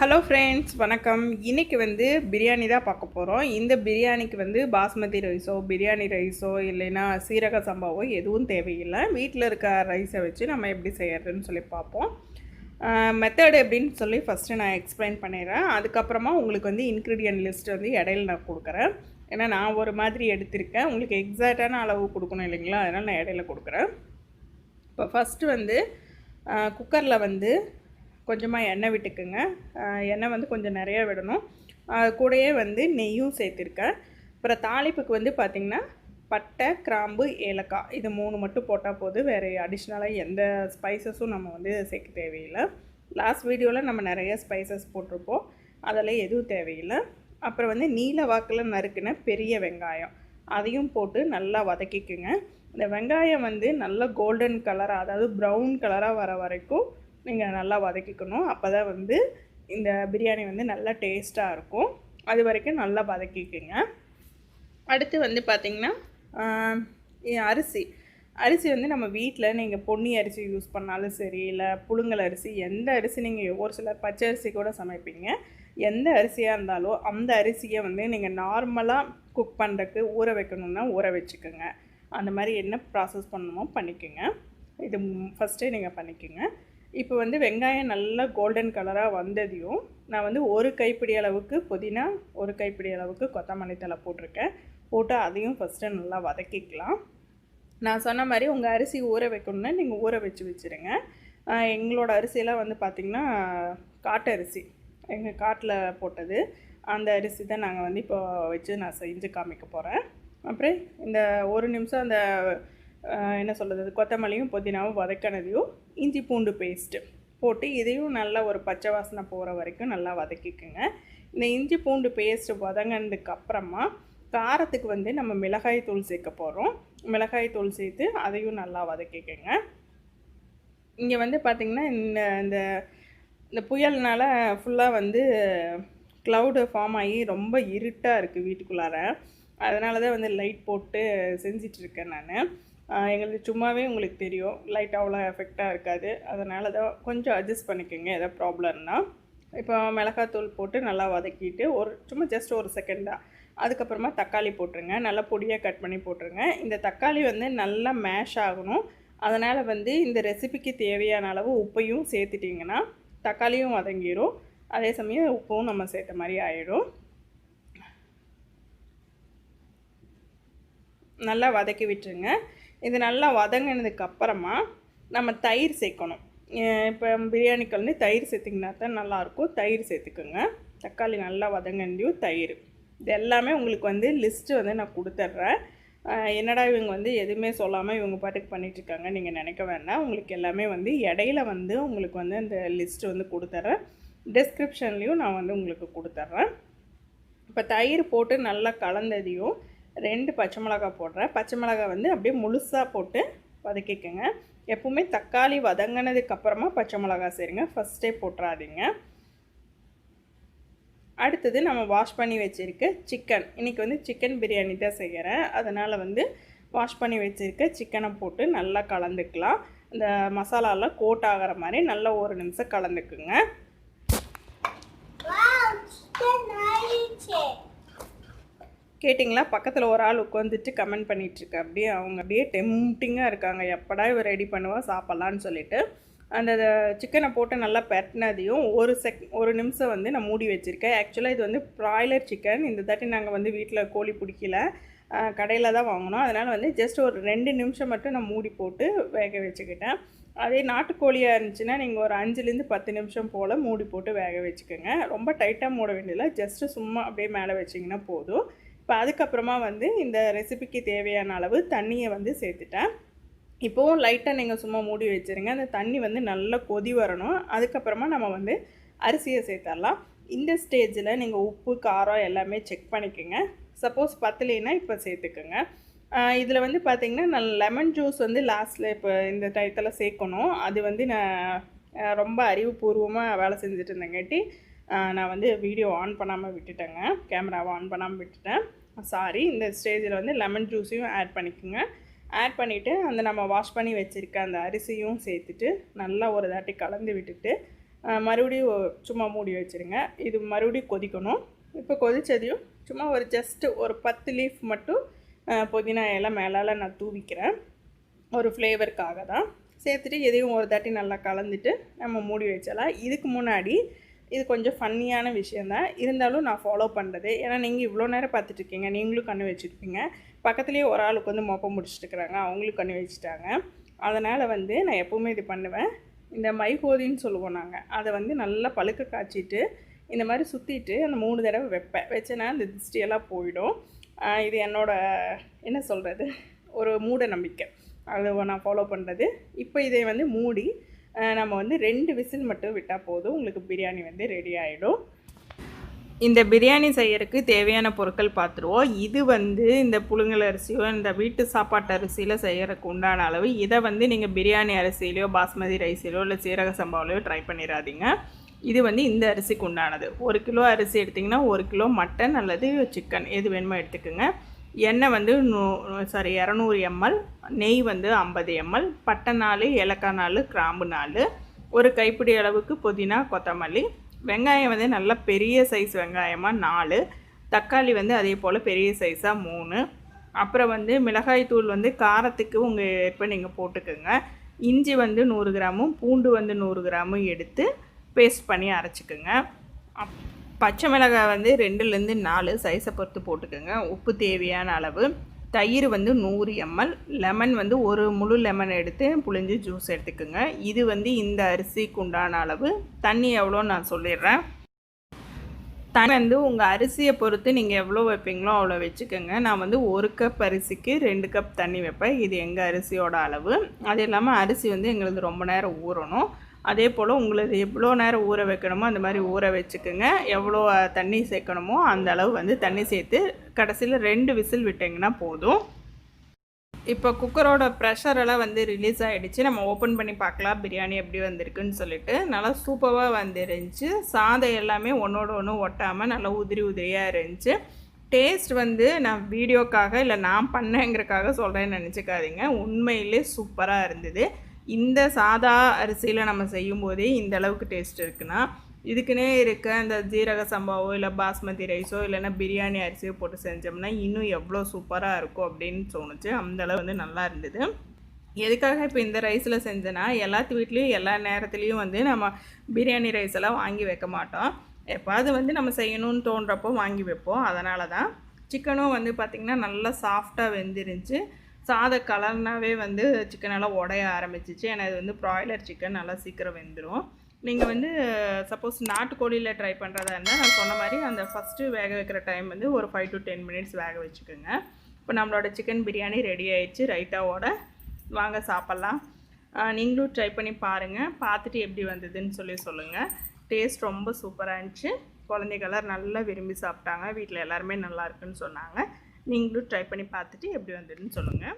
Hello friends, வணக்கம். இன்றைக்கி பிரியாணி தான் பார்க்க போகிறோம். இந்த பிரியாணிக்கு பாஸ்மதி ரைஸோ பிரியாணி ரைஸோ இல்லைன்னா சீரக சம்பாவோ எதுவும் தேவையில்லை. வீட்டில் இருக்க ரைஸை வச்சு நம்ம எப்படி செய்யறதுன்னு சொல்லி பார்ப்போம். மெத்தட் எப்படின்னு சொல்லி ஃபஸ்ட்டு நான் எக்ஸ்பிளைன் பண்ணிடுறேன். அதுக்கப்புறமா உங்களுக்கு இன்க்ரீடியன்ட் லிஸ்ட் இடையில நான் கொடுக்குறேன். ஏன்னா நான் ஒரு மாதிரி எடுத்திருக்கேன், உங்களுக்கு எக்ஸாக்டான அளவு கொடுக்கணும் இல்லைங்களா, அதனால் நான் இடையில கொடுக்குறேன். இப்போ ஃபஸ்ட்டு குக்கரில் கொஞ்சமாக எண்ணெய் விட்டுக்குங்க. எண்ணெய் கொஞ்சம் நிறையா விடணும். கூடயே நெய்யும் சேர்த்துருக்கேன். அப்புறம் தாளிப்புக்கு பார்த்திங்கன்னா பட்டை, கிராம்பு, ஏலக்காய் இது 3 மட்டும் போட்டால் போதும். வேறு அடிஷ்னலாக எந்த ஸ்பைசஸும் நம்ம சேர்க்க தேவையில்லை. லாஸ்ட் வீடியோவில் நம்ம நிறைய ஸ்பைசஸ் போட்டிருப்போம், அதெல்லாம் எதுவும் தேவையில்லை. அப்புறம் நீல வாக்கில் நறுக்குன பெரிய வெங்காயம் அதையும் போட்டு நல்லா வதக்கிக்குங்க. இந்த வெங்காயம் நல்லா கோல்டன் கலராக, அதாவது ப்ரௌன் கலராக வர வரைக்கும் நீங்கள் நல்லா வதக்கிக்கணும். அப்போ தான் இந்த பிரியாணி நல்லா டேஸ்ட்டாக இருக்கும். அது வரைக்கும் நல்லா வதக்கிக்குங்க. அடுத்து பார்த்திங்கன்னா அரிசி நம்ம வீட்டில் நீங்கள் பொன்னி அரிசி யூஸ் பண்ணாலும் சரி, இல்லை புழுங்கல் அரிசி, எந்த அரிசி நீங்கள் ஒரு சிலர் பச்சை அரிசி கூட சமைப்பீங்க. எந்த அரிசியாக இருந்தாலும் அந்த அரிசியை நீங்கள் நார்மலாக குக் பண்ணுறதுக்கு ஊற வைக்கணுன்னா ஊற வச்சுக்கோங்க. அந்த மாதிரி என்ன ப்ராசஸ் பண்ணணுமோ பண்ணிக்கோங்க. இது ஃபஸ்ட்டே நீங்கள் பண்ணிக்கோங்க. இப்போ வெங்காயம் நல்லா கோல்டன் கலராக வந்ததையும் நான் ஒரு கைப்பிடி அளவுக்கு புதினா, ஒரு கைப்பிடி அளவுக்கு கொத்தமல்லி தழை போட்டிருக்கேன். போட்டு அதையும் ஃபஸ்ட்டு நல்லா வதக்கிக்கலாம். நான் சொன்ன மாதிரி உங்கள் அரிசி ஊற வைக்கணுன்னா நீங்கள் ஊற வச்சுருங்க. எங்களோட அரிசியெல்லாம் பார்த்திங்கன்னா காட்டு அரிசி, எங்கள் காட்டில் போட்டது. அந்த அரிசி தான் நாங்கள் இப்போ வச்சு நான் செஞ்சு காமிக்க போகிறேன். அப்புறம் இந்த ஒரு நிமிஷம் அந்த என்ன சொல்கிறது, கொத்தமல்லியும் புதினாவும் வதக்கினதையும் இஞ்சி பூண்டு பேஸ்ட்டு போட்டு இதையும் நல்லா ஒரு பச்சை வாசனை போகிற வரைக்கும் நல்லா வதக்கிக்குங்க. இந்த இஞ்சி பூண்டு பேஸ்ட்டு வதங்கினதுக்கு அப்புறமா காரத்துக்கு நம்ம மிளகாய் தூள் சேர்க்க போகிறோம். மிளகாய் தூள் சேர்த்து அதையும் நல்லா வதக்கிக்குங்க. இங்கே பார்த்திங்கன்னா இந்த புயல்னால் ஃபுல்லாக க்ளவுடு ஃபார்ம் ஆகி ரொம்ப இருட்டாக இருக்குது வீட்டுக்குள்ளார. அதனால தான் லைட் போட்டு செஞ்சிட்ருக்கேன் நான். எங்களுக்கு சும்மாவே உங்களுக்கு தெரியும் லைட் அவ்வளோ எஃபெக்டாக இருக்காது. அதனால தான் கொஞ்சம் அட்ஜஸ்ட் பண்ணிக்கோங்க எதாவது ப்ராப்ளம்னா. இப்போ மிளகாத்தூள் போட்டு நல்லா வதக்கிட்டு சும்மா ஜஸ்ட் ஒரு செகண்டாக அதுக்கப்புறமா தக்காளி போட்டுருங்க. நல்லா பொடியாக கட் பண்ணி போட்டுருங்க. இந்த தக்காளி நல்லா மேஷ் ஆகணும். அதனால் இந்த ரெசிபிக்கு தேவையான அளவு உப்பையும் சேர்த்துட்டிங்கன்னா தக்காளியும் வதங்கிடும், அதே சமயம் உப்பும் நம்ம சேர்த்த மாதிரி ஆகிடும். நல்லா வதக்கி விட்டுருங்க. இது நல்லா வதங்கினதுக்கு அப்புறமா நம்ம தயிர் சேர்க்கணும். இப்போ பிரியாணிக்கு தயிர் சேர்த்திங்கன்னா தான் நல்லாயிருக்கும். தயிர் சேர்த்துக்குங்க. தக்காளி நல்லா வதங்கியும் தயிர், இது எல்லாமே உங்களுக்கு லிஸ்ட்டு நான் கொடுத்துட்றேன். என்னடா இவங்க எதுவுமே சொல்லாமல் இவங்க பாட்டுக்கு பண்ணிகிட்ருக்காங்க நீங்கள் நினைக்க வேண்டாம். உங்களுக்கு எல்லாமே இடையில உங்களுக்கு அந்த லிஸ்ட்டு கொடுத்துட்றேன். டிஸ்கிரிப்ஷன்லேயும் நான் உங்களுக்கு கொடுத்துட்றேன். இப்போ தயிர் போட்டு நல்லா கலந்ததையும் 2 பச்சை மிளகாய் போடுறேன். பச்சை மிளகாய் அப்படியே முழுசாக போட்டு வதக்கிக்கோங்க. எப்பவுமே தக்காளி வதங்கினதுக்கப்புறமா பச்சை மிளகாய் சேருங்க, ஃபஸ்ட்டே போட்டுறாதீங்க. அடுத்தது நம்ம வாஷ் பண்ணி வச்சுருக்க சிக்கன், இன்றைக்கி சிக்கன் பிரியாணி தான் செய்கிறேன். அதனால் வாஷ் பண்ணி வச்சுருக்க சிக்கனை போட்டு நல்லா கலந்துக்கலாம். இந்த மசாலாலாம் கோட் ஆகிற மாதிரி நல்லா ஒரு நிமிஷம் கலந்துக்குங்க. கேட்டிங்களா, பக்கத்தில் ஒரு ஆள் உட்காந்துட்டு கமெண்ட் பண்ணிகிட்ருக்க. அப்படியே டெம்ப்டிங்காக இருக்காங்க, எப்படா இவர் ரெடி பண்ணுவா சாப்பிட்லான்னு சொல்லிட்டு. அந்த சிக்கனை போட்டு நல்லா பெரட்டினதையும் ஒரு நிமிஷம் நான் மூடி வச்சுருக்கேன். ஆக்சுவலாக இது ப்ராய்லர் சிக்கன். இந்த தாட்டி நாங்கள் வீட்டில் கோழி பிடிக்கல, கடையில் தான் வாங்கினோம். அதனால் ஜஸ்ட் ஒரு 2 நிமிஷம் மட்டும் நான் மூடி போட்டு வேக வச்சுக்கிட்டேன். அதே நாட்டுக்கோழியாக இருந்துச்சுன்னா நீங்கள் ஒரு 5லேருந்து 10 நிமிஷம் போல் மூடி போட்டு வேக வச்சுக்கோங்க. ரொம்ப டைட்டாக மூட வேண்டியதில்லை, ஜஸ்ட்டு சும்மா அப்படியே மேலே வச்சிங்கன்னா போதும். இப்போ அதுக்கப்புறமா இந்த ரெசிபிக்கு தேவையான அளவு தண்ணியை சேர்த்துட்டேன். இப்போவும் லைட்டாக நீங்கள் சும்மா மூடி வச்சுருங்க. அந்த தண்ணி நல்லா கொதி வரணும். அதுக்கப்புறமா நம்ம அரிசியை சேர்த்துடலாம். இந்த ஸ்டேஜில் நீங்கள் உப்பு, காரம் எல்லாமே செக் பண்ணிக்கோங்க. சப்போஸ் பத்தலைன்னா இப்போ சேர்த்துக்கோங்க. இதில் பார்த்திங்கன்னா நான் லெமன் ஜூஸ் லாஸ்ட்டில் இப்போ இந்த டயத்தில் சேர்க்கணும். அது நான் ரொம்ப அறிவுபூர்வமாக வேலை செஞ்சுட்டு இருந்தேங்காட்டி நான் வீடியோ ஆன் பண்ணாமல் விட்டுட்டேங்க, கேமராவை ஆன் பண்ணாமல் விட்டுட்டேன், சாரி. இந்த ஸ்டேஜில் லெமன் ஜூஸையும் ஆட் பண்ணிக்கோங்க. ஆட் பண்ணிவிட்டு நம்ம வாஷ் பண்ணி வச்சுருக்க அந்த அரிசியும் சேர்த்துட்டு நல்லா ஒரு தாட்டி கலந்து விட்டுட்டு மறுபடியும் சும்மா மூடி வச்சுருங்க. இது மறுபடியும் கொதிக்கணும். இப்போ கொதித்ததையும் சும்மா ஒரு ஜஸ்ட்டு ஒரு 10 லீஃப் மட்டும் புதினா இலை மேலால் நான் தூவிக்கிறேன். ஒரு ஃப்ளேவருக்காக தான் சேர்த்துட்டு இதையும் ஒரு தாட்டி நல்லா கலந்துட்டு நம்ம மூடி வச்சிடலாம். இதுக்கு முன்னாடி இது கொஞ்சம் ஃபன்னியான விஷயந்தான், இருந்தாலும் நான் ஃபாலோ பண்ணுறது. ஏன்னா நீங்கள் இவ்வளோ நேரம் பார்த்துட்ருக்கீங்க, நீங்களும் கண்ணு வச்சுருப்பீங்க. பக்கத்துலேயே ஒரு ஆளுக்கு வந்து மொப்பம் முடிச்சுட்டுருக்குறாங்க, அவங்களும் கண்ணு வச்சுட்டாங்க. அதனால் வந்து நான் எப்போவுமே இது பண்ணுவேன். இந்த மைகோதின்னு சொல்லுவோம் நாங்கள், அதை வந்து நல்லா பழுக்க காய்ச்சிட்டு இந்த மாதிரி சுற்றிட்டு அந்த 3 தடவை வைப்பேன். வச்சேன்னா அந்த திருஷ்டியெல்லாம் போயிடும். இது என்ன சொல்கிறது, ஒரு மூட நம்பிக்கை. அதை நான் ஃபாலோ பண்ணுறது. இப்போ இதை வந்து மூடி நம்ம வந்து 2 விசில் மட்டும் விட்டால் போதும், உங்களுக்கு பிரியாணி வந்து ரெடி ஆகிடும். இந்த பிரியாணி செய்யறதுக்கு தேவையான பொருட்கள் பார்த்துருவோம். இது வந்து இந்த புழுங்கல் அரிசியோ இந்த வீட்டு சாப்பாட்டு அரிசியில் செய்கிறதுக்கு உண்டான அளவு. இதை வந்து நீங்கள் பிரியாணி அரிசியிலையோ பாஸ்மதி ரைஸிலையோ இல்லை சீரக சம்பாவிலையோ ட்ரை பண்ணிடாதீங்க. இது வந்து இந்த அரிசிக்கு உண்டானது. 1 கிலோ அரிசி எடுத்திங்கன்னா 1 கிலோ மட்டன் அல்லது சிக்கன் எது வேணுமோ எடுத்துக்கோங்க. எண்ணெய் வந்து 200 ml, நெய் வந்து 50 ml, பட்டை 4, ஏலக்காய் 4, கிராம்பு 4, ஒரு கைப்பிடி அளவுக்கு புதினா கொத்தமல்லி, வெங்காயம் வந்து நல்லா பெரிய சைஸ் வெங்காயமாக 4, தக்காளி வந்து அதே போல் பெரிய சைஸாக 3, அப்புறம் வந்து மிளகாய் தூள் வந்து காரத்துக்கு உங்கள் ஏற்ப நீங்கள் போட்டுக்கோங்க. இஞ்சி வந்து 100 கிராமும் பூண்டு வந்து 100 கிராமும் எடுத்து பேஸ்ட் பண்ணி அரைச்சிக்கோங்க. பச்சை மிளகாய் வந்து 2லேருந்து 4 சைஸை பொறுத்து போட்டுக்கோங்க. உப்பு தேவையான அளவு. தயிர் வந்து 100 ml, லெமன் வந்து ஒரு முழு லெமன் எடுத்து புழிஞ்சு ஜூஸ் எடுத்துக்கோங்க. இது வந்து இந்த அரிசிக்கு உண்டான அளவு. தண்ணி எவ்வளோன்னு நான் சொல்லிடுறேன். தண்ணி வந்து உங்கள் அரிசியை பொறுத்து நீங்கள் எவ்வளோ வைப்பீங்களோ அவ்வளோ வச்சுக்கோங்க. நான் வந்து 1 கப் அரிசிக்கு 2 கப் தண்ணி வைப்பேன். இது எங்கள் அரிசியோட அளவு. அது இல்லாமல் அரிசி வந்து எங்களுக்கு ரொம்ப நேரம் ஊறணும். அதே போல் உங்களுக்கு எவ்வளோ நேரம் ஊற வைக்கணுமோ அந்த மாதிரி ஊற வச்சுக்கோங்க. எவ்வளோ தண்ணி சேர்க்கணுமோ அந்த அளவு வந்து தண்ணி சேர்த்து கடைசியில் 2 விசில் விட்டிங்கன்னா போதும். இப்போ குக்கரோட ப்ரெஷரெல்லாம் வந்து ரிலீஸ் ஆகிடுச்சு. நம்ம ஓப்பன் பண்ணி பார்க்கலாம் பிரியாணி எப்படி வந்திருக்குன்னு சொல்லிட்டு. நல்லா சூப்பராக வந்துருந்துச்சு. சாதம் எல்லாமே ஒன்றோட ஒன்று ஒட்டாமல் நல்லா உதிரி உதிரியாக இருந்துச்சு. டேஸ்ட் வந்து நான் வீடியோக்காக இல்லை நான் பண்ணேங்கிறக்காக சொல்கிறேன்னு நினச்சிக்காதீங்க, உண்மையிலே சூப்பராக இருந்தது. இந்த சாதா அரிசியில் நம்ம செய்யும்போதே இந்த அளவுக்கு டேஸ்ட் இருக்குன்னா, இதுக்குன்னே இருக்க இந்த ஜீரக சம்பாவோ இல்லை பாஸ்மதி ரைஸோ இல்லைன்னா பிரியாணி அரிசியோ போட்டு செஞ்சோம்னா இன்னும் எவ்வளோ சூப்பராக இருக்கும் அப்படின்னு தோணுச்சு. அந்தளவு வந்து நல்லா இருந்தது. எதுக்காக இப்போ இந்த ரைஸில் செஞ்சேன்னா, எல்லாத்து வீட்லேயும் எல்லா நேரத்துலேயும் வந்து நம்ம பிரியாணி ரைஸ் எல்லாம் வாங்கி வைக்க மாட்டோம். எப்பாவது வந்து நம்ம செய்யணும்னு தோன்றப்போ வாங்கி வைப்போம். அதனால தான். சிக்கனும் வந்து பார்த்திங்கன்னா நல்லா சாஃப்டாக வெந்துருந்துச்சு. சாத கலர்னாவே வந்து சிக்கனெல்லாம் உடைய ஆரம்பிச்சிச்சு. ஏன்னா இது வந்து ப்ராய்லர் சிக்கன் நல்லா சீக்கிரம் வெந்துடும். நீங்கள் வந்து சப்போஸ் நாட்டுக்கோழியில் ட்ரை பண்ணுறதா இருந்தால் நான் சொன்ன மாதிரி அந்த ஃபஸ்ட்டு வேக வைக்கிற டைம் வந்து ஒரு 5 to 10 minutes வேக வச்சுக்கோங்க. இப்போ நம்மளோட சிக்கன் பிரியாணி ரெடி ஆயிடுச்சு ரைட்டாவோட. வாங்க சாப்பிட்லாம். நீங்களும் ட்ரை பண்ணி பாருங்கள். பார்த்துட்டு எப்படி வந்ததுன்னு சொல்லுங்கள். டேஸ்ட் ரொம்ப சூப்பராக இருந்துச்சு. குழந்தைகள்லாம் நல்லா விரும்பி சாப்பிட்டாங்க. வீட்டில் எல்லாருமே நல்லா இருக்குன்னு சொன்னாங்க. நீங்களும் ட்ரை பண்ணி பார்த்துட்டு எப்படி வந்ததுன்னு சொல்லுங்கள்.